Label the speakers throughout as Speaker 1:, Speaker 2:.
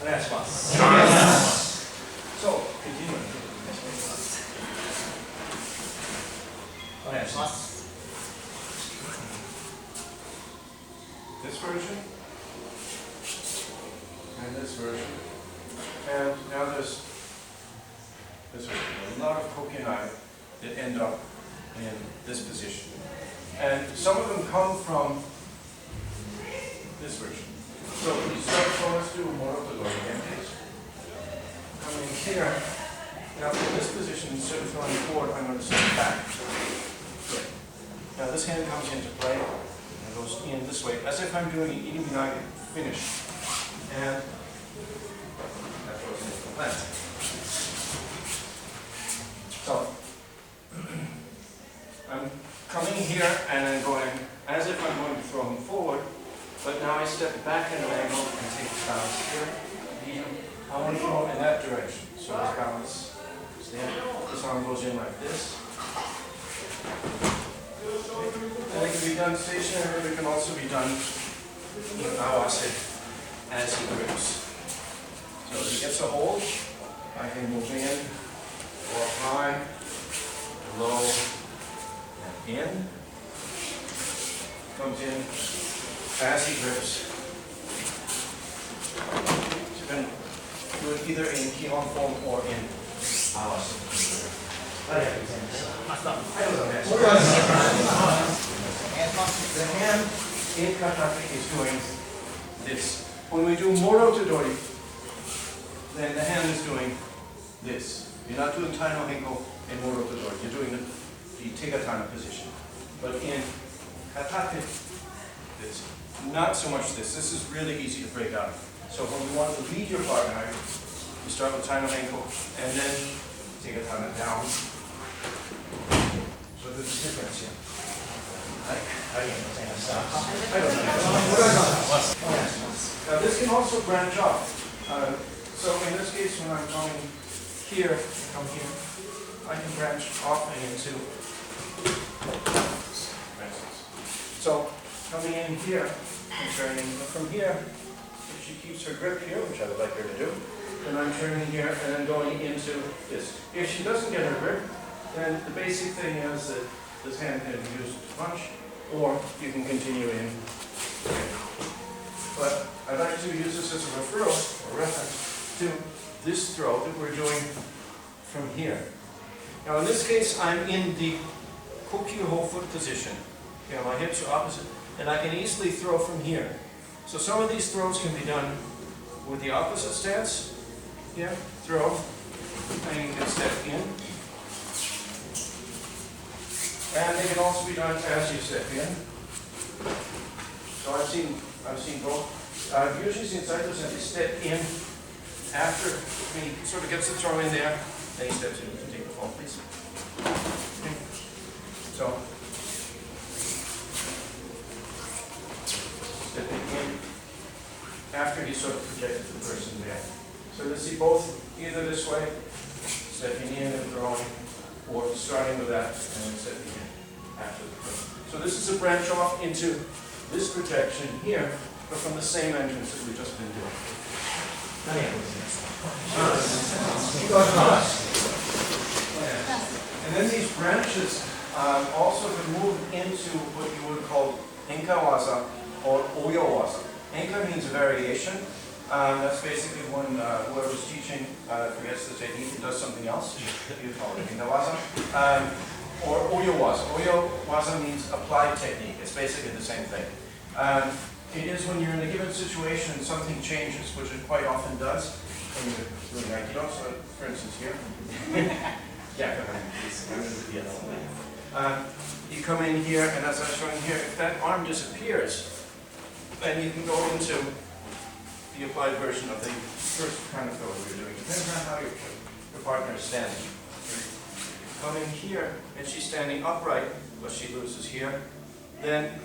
Speaker 1: So, continue. This version and this version, and now there's this version. A lot of Kokyu Nage that end up in this position, and some of them come from this version. So we start. So let's do more of the Dori again, please. Coming here. Now in this position, instead of throwing forward, I'm going to step back. Good. Now this hand comes into play and goes in this way, as if I'm doing an Iwama Nage finish. And that goes into the plant. So I'm coming here and then going as if I'm going to throw him forward, but now I step back at an angle and take the balance here. I want to go in that direction. So this balance is there. This arm goes in like this. And it can be done stationary, but it can also be done in Awase as he grips. So as he gets a hold, I can move in, go up high, low, and in. Comes in as he grips. So you can do it either in Kihon form or in Awase. The hand in Katate is doing this. When we do Moro to Dori, then the hand is doing this. You're not doing Tai no Henko in Moro to Dori. You're doing the Tegatana position. But in Katate, this. Not so much this. This is really easy to break out. So when you want to lead your partner, you start with Tai no Henko and then Tegatana down. So there's a difference here. I don't know. Now this can also branch off. So in this case, when I'm coming here, come here, I can branch off into. So coming in here, I'm turning from here. If she keeps her grip here, which I would like her to do, then I'm turning here and then going into this. If she doesn't get her grip, then the basic thing is that this hand can be used to punch, or you can continue in. But I'd like to use this as a referral, or reference, to this throw that we're doing from here. Now in this case, I'm in the Kokyu whole foot position. Okay, my hips are opposite, and I can easily throw from here. So some of these throws can be done with the opposite stance. Yeah, throw, and you can step in. And they can also be done as you step in. So I've seen both. I've usually seen Saito Sensei step in after he sort of gets the throw in there, then he steps in. You can take the fall, please. Okay. So stepping in after he sort of projected the person there. So you see both either this way, stepping in and throwing, or starting with that and then stepping in after the throw. So this is a branch off into this projection here, but from the same entrance that we've just been doing. And then these branches also can move into what you would call Enka waza or Oyo waza. Enka means a variation. That's basically when whoever's teaching forgets the technique and does something else. You call it Enka waza. Or Oyo waza. Oyo waza means applied technique. It's basically the same thing. It is when you're in a given situation and something changes, which it quite often does when you're doing Aikido. So, for instance, here. Yeah, go ahead. You come in here, and as I'm showing here, if that arm disappears, then you can go into the applied version of the first kind of throw we're doing. Depends on how your partner is standing. Come in here, and she's standing upright, but she loses here. Then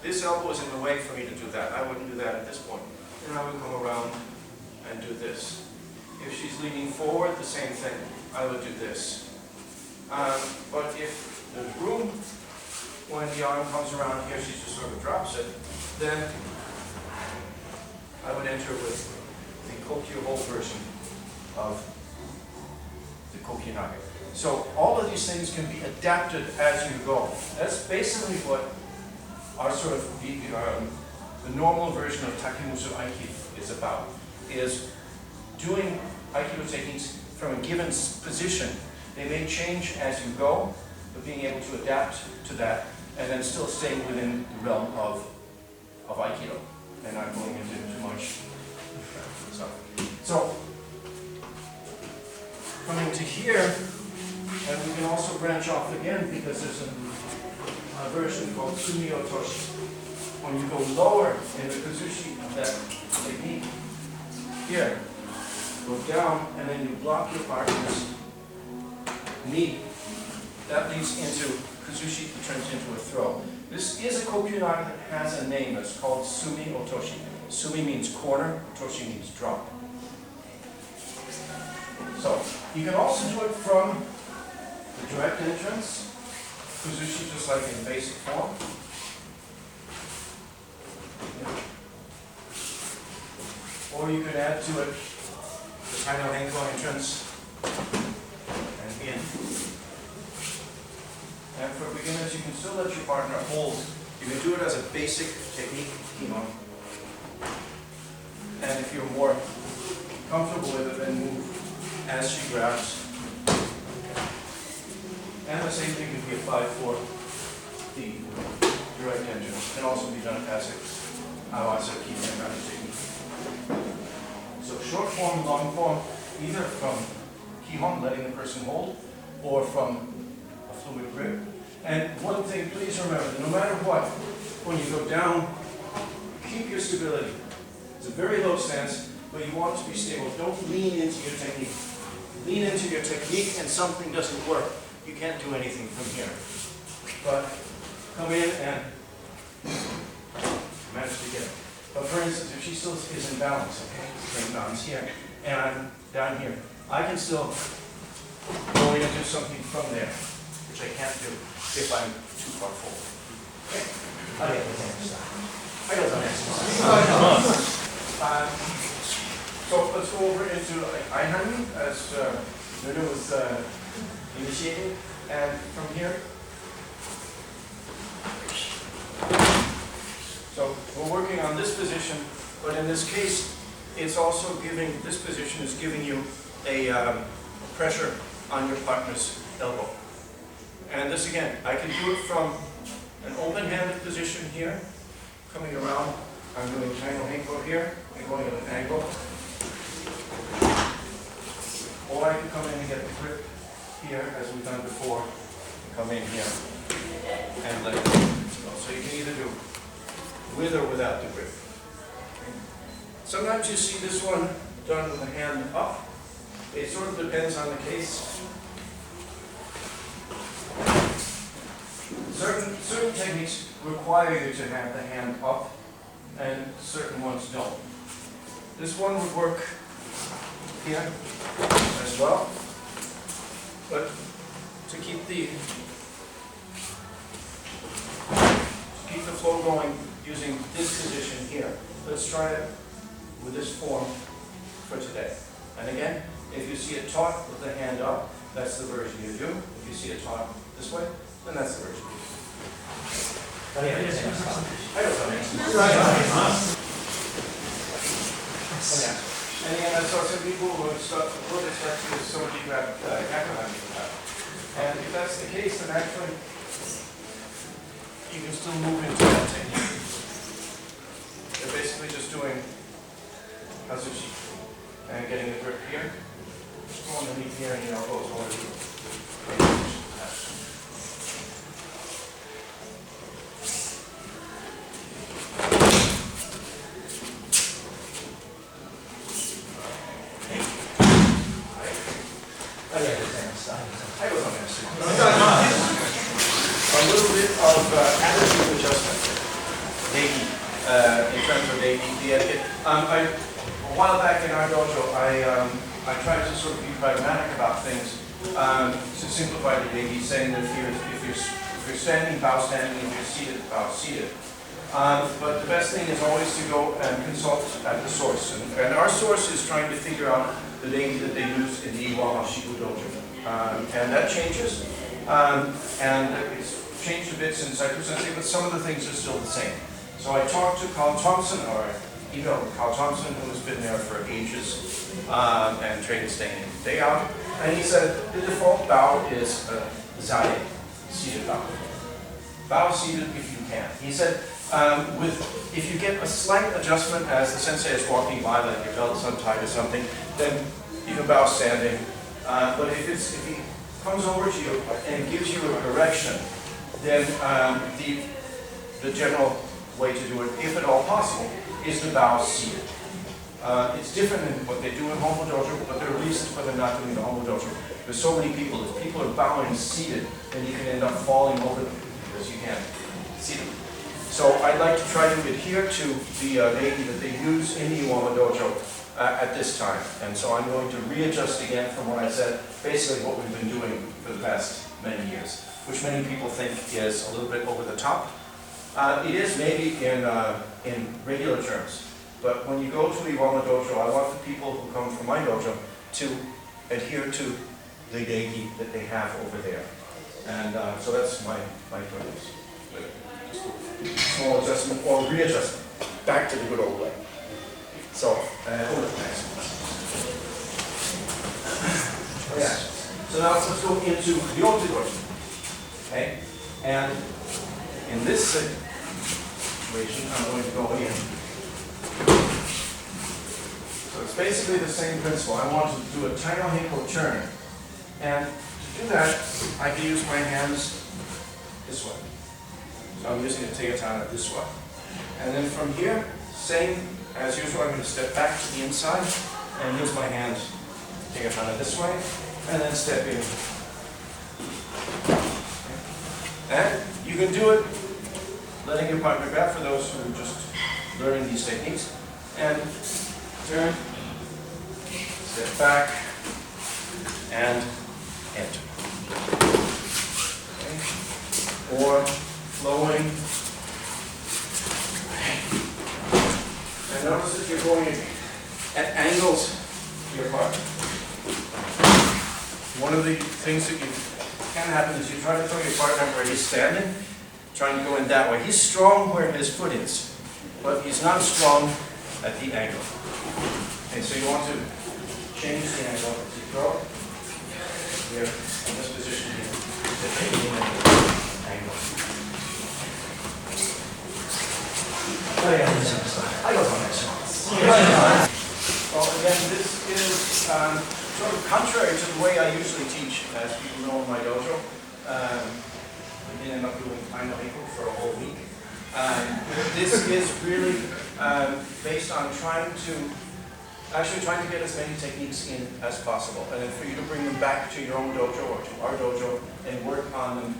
Speaker 1: this elbow is in the way for me to do that. I wouldn't do that at this point. Then I would come around and do this. If she's leaning forward, the same thing. I would do this. But if there's room, when the arm comes around here, she just sort of drops it, then I would enter with the Kokyu hold version of the Kokyu Nage. So all of these things can be adapted as you go. That's basically what our sort of the normal version of Takemusu Aiki is about, is doing Aikido techniques from a given position. They may change as you go, but being able to adapt to that and then still staying within the realm of Aikido. And I'm going into too much stuff. So, coming to here, and we can also branch off again because there's a version called Sumi Otoshi. When you go lower in the Kazushi of that technique, here, go down and then you block your partner's knee. That leads into Kazushi, that turns into a throw. This is a Kokyu Nage that has a name. It's called Sumi Otoshi. Sumi means corner, Otoshi means drop. So, you can also do it from the direct entrance, Kazushi just like in basic form. Or you could add to it the Taino Henko entrance and in. And for beginners, you can still let your partner hold. You can do it as a basic technique, and if you're more comfortable with it, then move as she grabs. And the same thing can be applied for the direct entrance. It can also be done as a Awasaki kind of technique. So short form, long form, either from Kihon, letting the person hold, or from a fluid grip. And one thing, please remember, that no matter what, when you go down, keep your stability. It's a very low stance, but you want to be stable. Don't lean into your technique. Lean into your technique and something doesn't work. You can't do anything from here. But come in and manage to get it. But for instance, if she still is in balance, okay, bring balance here, and I'm down here, I can still go in and do something from there, which I can't do if I'm too far forward. Okay? So let's go over into Einhand as Nuno was initiating, and from here. So we're working on this position, but in this case, it's also giving, this position is giving you a pressure on your partner's elbow. And this again, I can do it from an open-handed position here, coming around. I'm doing Taino Henko here, and going at an angle. Or I can come in and get the grip here, as we've done before, and come in here, and let it go. So you can either do with or without the grip. Sometimes you see this one done with the hand up. It sort of depends on the case. Certain techniques require you to have the hand up, and certain ones don't. This one would work here as well, but to keep the flow going using this position here, let's try it with this form for today. And again, if you see it taught with the hand up, that's the version you do. If you see it taught this way, then that's the version you do. And again, I saw some people who would start to somebody grab Yakuhan. And if that's the case, then actually you can still move into that technique. They're basically just doing Kazushi and getting the grip here. Just go underneath here and your elbows over the a little bit of attitude adjustment, maybe, in terms of the etiquette. A while back in our dojo, I tried to sort of be pragmatic about things to simplify the maybe, saying that if you're standing, bow standing. If you're seated, bow seated. But the best thing is always to go and consult at the source. And our source is trying to figure out the name that they use in the Iwama Dojo. And that changes. And it's changed a bit since I presented, but some of the things are still the same. So I talked to Carl Thompson, or emailed Carl Thompson, who's been there for ages, and trained day in, day out. And he said the default bow is Zai, seated bow. Bow seated if you can. He said, if you get a slight adjustment as the sensei is walking by, like your belt's untied or something, then you can bow standing. But if he comes over to you and gives you a direction, then the general way to do it, if at all possible, is to bow seated. It's different than what they do in Homo Dojo, but they're reasons why they're not doing the Homo Dojo. There's so many people, if people are bowing seated, then you can end up falling over them because you can't see them. So I'd like to try to adhere to the Reiki that they use in the Iwama Dojo at this time. And so I'm going to readjust again from what I said, basically what we've been doing for the past many years, which many people think is a little bit over the top. It is maybe in regular terms, but when you go to Iwama Dojo, I want the people who come from my dojo to adhere to the Reiki that they have over there. And so that's my purpose. Small adjustment or readjustment, back to the good old way. So, yeah. So now let's go into the old dojo. Okay? And in this situation, I'm going to go in. So it's basically the same principle. I want to do a Taino Heiko turn. And to do that, I can use my hands this way. So I'm using a Tegatana this way. And then from here, same as usual, I'm going to step back to the inside and use my hands, Tegatana this way, and then step in. And you can do it letting your partner grab for those who are just learning these techniques. And turn, step back, and enter. Okay. Or flowing. And notice that you're going at angles to your partner. One of the things that can happen is you try to throw your partner where he's standing, trying to go in that way. He's strong where his foot is, but he's not strong at the angle. Okay, so you want to change the angle as you throw. Here, in this position here, to take the angle. Oh yeah, I go on next one. Well, again, this is sort of contrary to the way I usually teach, as people know in my dojo. We ended up doing Taino Heiko for a whole week. This is really based on trying to get as many techniques in as possible, and then for you to bring them back to your own dojo or to our dojo and work on them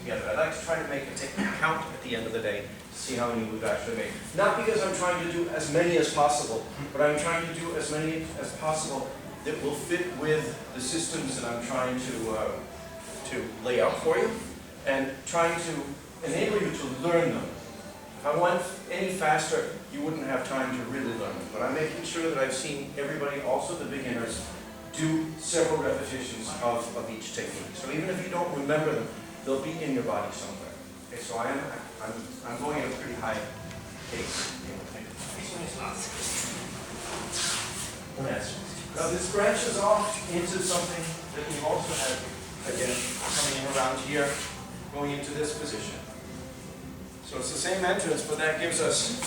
Speaker 1: together. I'd like to try to make a technique count at the end of the day to see how many we've actually made. Not because I'm trying to do as many as possible, but I'm trying to do as many as possible that will fit with the systems that I'm trying to lay out for you, and trying to enable you to learn them. If I went any faster, you wouldn't have time to really learn them. But I'm making sure that I've seen everybody, also the beginners, do several repetitions of each technique. So even if you don't remember them, they'll be in your body somewhere. Okay, so I'm going at a pretty high pace. Yes. Now this branches off into something that we also have, again, coming in around here, going into this position. So it's the same entrance, but that gives us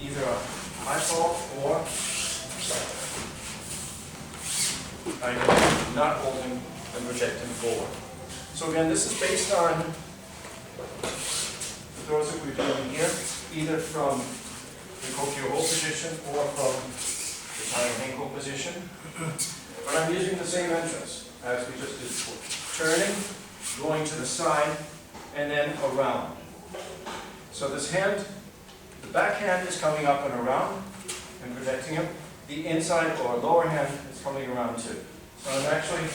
Speaker 1: either a high fall or not holding and projecting forward. So again, this is based on the throws that we're doing here, either from the Kokyu hold position or from the Taino Heiko position. But I'm using the same entrance as we just did before. Turning, going to the side, and then around. So this hand, the back hand is coming up and around and projecting it. The inside or lower hand is coming around too. So I'm actually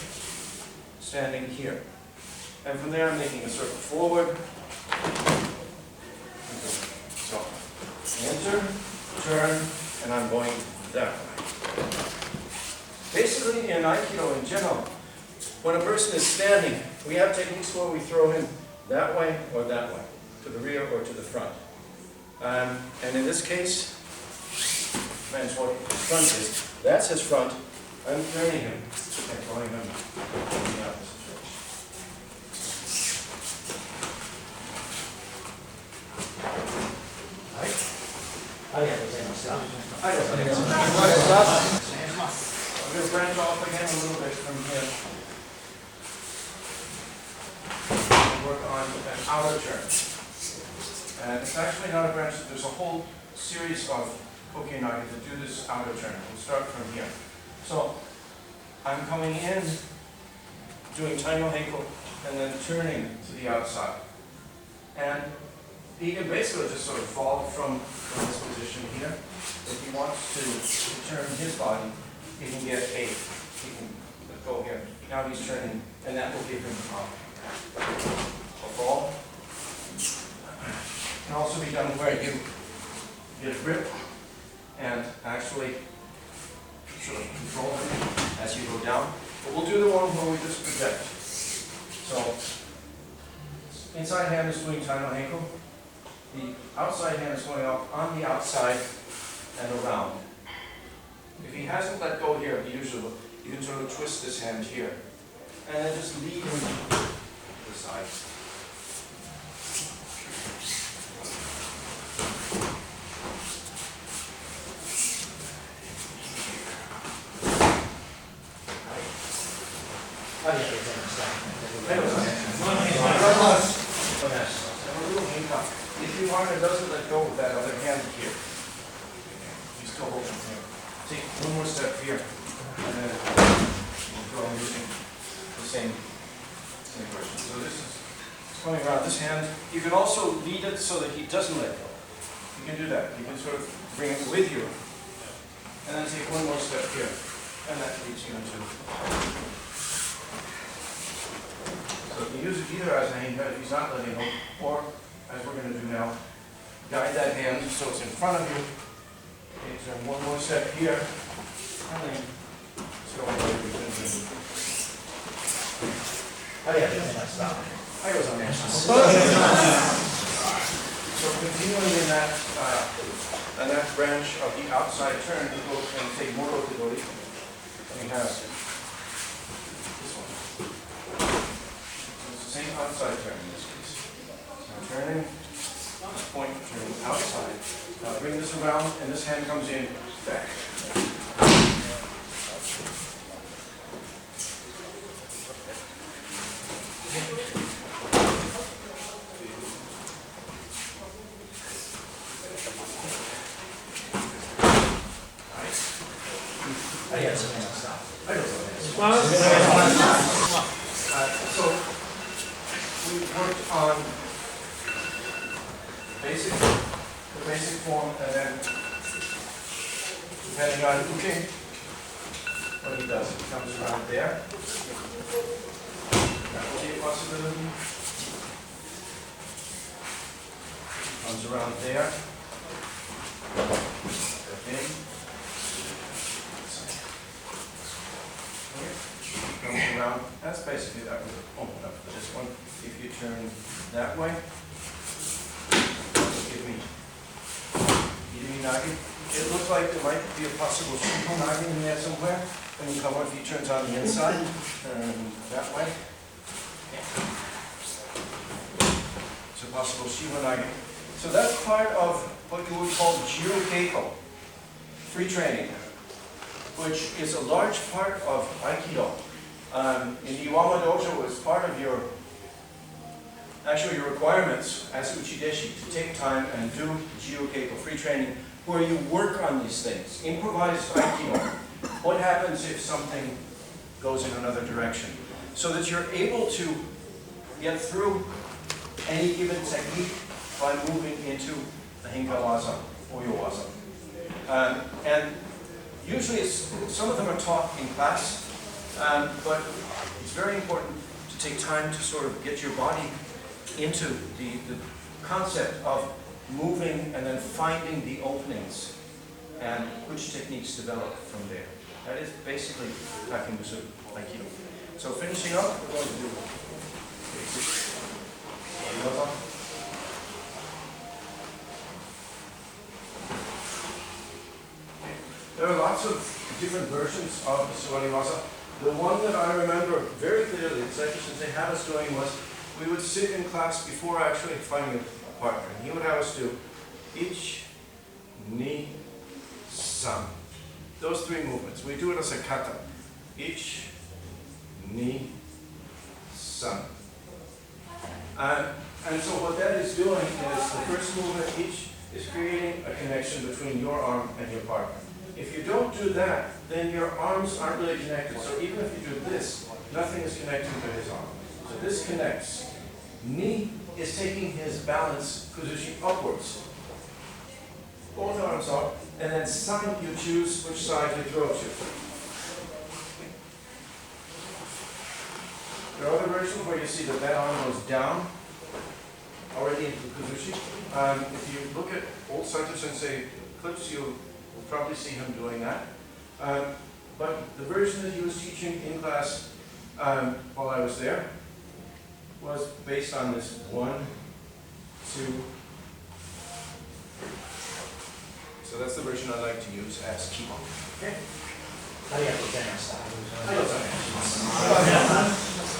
Speaker 1: standing here. And from there I'm making a circle forward, enter, turn, and I'm going that way. Basically, in Aikido in general, when a person is standing, we have techniques where we throw him that way or that way, to the rear or to the front. And in this case, depends what his front is. That's his front. I'm turning him and throwing him in the opposite direction. I'm going to branch off again a little bit from here. Work on an outer turn. And it's actually not a branch, there's a whole series of Kokyu Nage to do this outer turn. We'll start from here. So, I'm coming in, doing Taino Heiko, and then turning to the outside. And he can basically just sort of fall from this position here. If he wants to turn his body, he can get a, he can go here. Now he's turning, and that will give him a fall. It can also be done where you get a grip and actually sort of control him as you go down. But we'll do the one where we just project. So, inside hand is doing Taino Heiko. The outside hand is going up on the outside and around. If he hasn't let go here, you can sort of twist this hand here. And then just lead him to the side. If your partner doesn't let go with that other hand here, you still hold him here. Take one more step here, and then we'll go using the same version. So this is coming around this hand. You can also lead it so that he doesn't let go. You can do that. You can sort of bring it with you, and then take one more step here, and that leads you into. So you can use it either as a hand if he's not letting go, or as we're going to do now, guide that hand so it's in front of you. Okay, turn one more step here, and then let's go away between them. So continuing in that branch of the outside turn, we go and take Moro Kudori. We have this one. So it's the same outside turn in this case. So turning, point, turning outside. Now bring this around, and this hand comes in back. So we worked on the basic form, and then depending on what he does, he comes around there. That will be a possibility. Comes around there. Okay. Comes around. That's basically that would open up for this one. If you turn that way, give me Nage. It looks like there might be a possible Shinko Nage in there somewhere. When you come up, he turns on the inside, turn that way. It's a possible Shiho Nage. So that's part of what you would call Jiro Keiko, free training, which is a large part of Aikido. In the Iwama Dojo, it's part of your requirements as Uchideshi to take time and do Jiro Keiko, free training, where you work on these things. Improvised Aikido. What happens if something goes in another direction? So that you're able to get through any given technique by moving into the Hinkawaza or Yowaza. And usually some of them are taught in class, but it's very important to take time to sort of get your body into the concept of moving and then finding the openings and which techniques develop from there. That is basically Takemusu Aikido. So finishing up, we're going to do basic Iwama. There are lots of different versions of Suwarimasa. The one that I remember very clearly, especially since they had us doing, was we would sit in class before actually finding a partner. And he would have us do Ich, Ni, San. Those three movements. We do it as a kata. Ich, Ni, San. And so what that is doing is the first movement, Ich, is creating a connection between your arm and your partner. If you don't do that, then your arms aren't really connected. So even if you do this, nothing is connecting to his arm. So this connects. Ni is taking his balance kuzushi upwards. Both arms up, and then San, you choose which side you throw to. There are other versions where you see that arm goes down already into kuzushi. If you look at old Saito Sensei clips, you'll probably see him doing that. But the version that he was teaching in class while I was there was based on this 1, 2. So that's the version I like to use as Kimo. Okay?
Speaker 2: ありがとうございました。
Speaker 1: ありがとうございます。